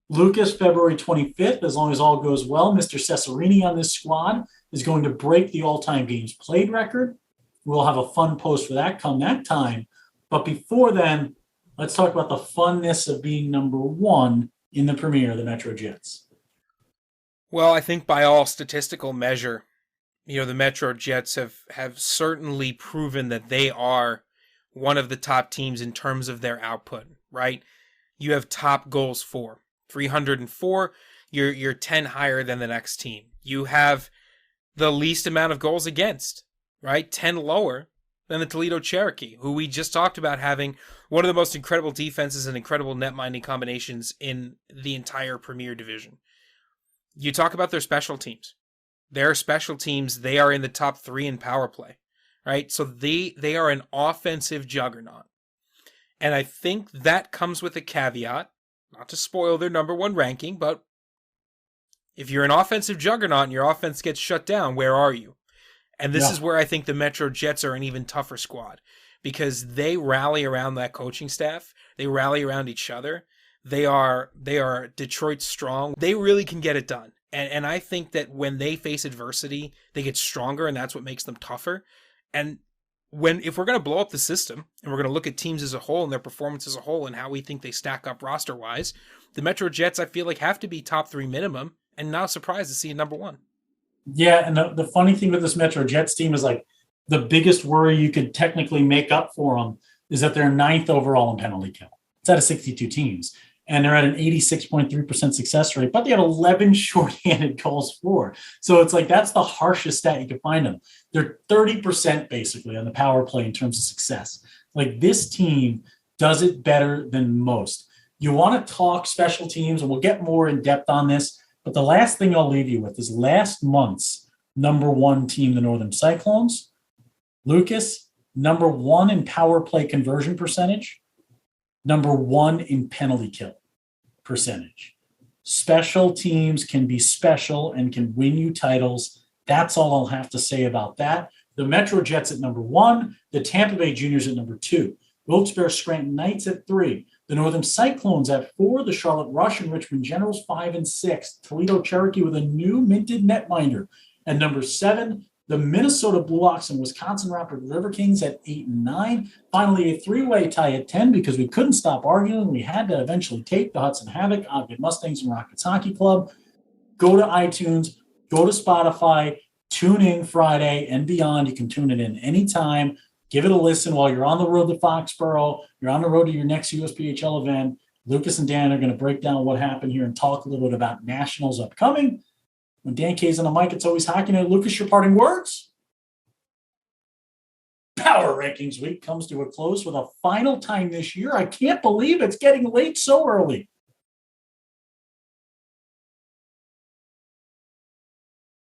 Lucas, February 25th, as long as all goes well, Mr. Cesarini on this squad is going to break the all-time games played record. We'll have a fun post for that come that time. But before then, let's talk about the funness of being number 1 in the Premier, the Metro Jets. Well, I think by all statistical measure, the Metro Jets have certainly proven that they are one of the top teams in terms of their output, right? You have top goals for 304. You're 10 higher than the next team. You have the least amount of goals against, right? 10 lower than the Toledo Cherokee, who we just talked about having one of the most incredible defenses and incredible net-minding combinations in the entire Premier Division. You talk about their special teams. Their special teams, they are in the top 3 in power play, right? So they are an offensive juggernaut. And I think that comes with a caveat, not to spoil their number 1 ranking, but if you're an offensive juggernaut and your offense gets shut down, where are you? And this Yeah. is where I think the Metro Jets are an even tougher squad, because they rally around that coaching staff. They rally around each other. They are Detroit strong. They really can get it done. And I think that when they face adversity, they get stronger, and that's what makes them tougher. And if we're going to blow up the system and we're going to look at teams as a whole and their performance as a whole and how we think they stack up roster wise, the Metro Jets, I feel like, have to be top 3 minimum, and not surprised to see number 1. Yeah, and the funny thing with this Metro Jets team is like the biggest worry you could technically make up for them is that they're 9th overall in penalty kill. It's out of 62 teams, and they're at an 86.3% success rate, but they have 11 shorthanded goals for. So it's like that's the harshest stat you can find them. They're 30% basically on the power play in terms of success. Like this team does it better than most. You want to talk special teams, and we'll get more in depth on this. But the last thing I'll leave you with is last month's number 1 team, the Northern Cyclones. Lucas, number 1 in power play conversion percentage, number 1 in penalty kill percentage. Special teams can be special and can win you titles. That's all I'll have to say about that. The Metro Jets at number 1, the Tampa Bay Juniors at number 2, Wilkes-Barre Scranton Knights at 3, the Northern Cyclones at 4, the Charlotte Rush and Richmond Generals 5 and 6, Toledo Cherokee with a new minted netminder at number 7, the Minnesota Blue Ox and Wisconsin Rapid River Kings at 8 and 9. Finally, a 3-way tie at 10 because we couldn't stop arguing. We had to eventually take the Hudson Havoc, Ogden Mustangs, and Rockets Hockey Club. Go to iTunes, go to Spotify, tune in Friday and beyond. You can tune it in anytime. Give it a listen while you're on the road to Foxborough. You're on the road to your next USPHL event. Lucas and Dan are going to break down what happened here and talk a little bit about nationals upcoming. When Dan K's on the mic, it's always hockey night. Lucas, your parting words? Power Rankings Week comes to a close for the final time this year. I can't believe it's getting late so early.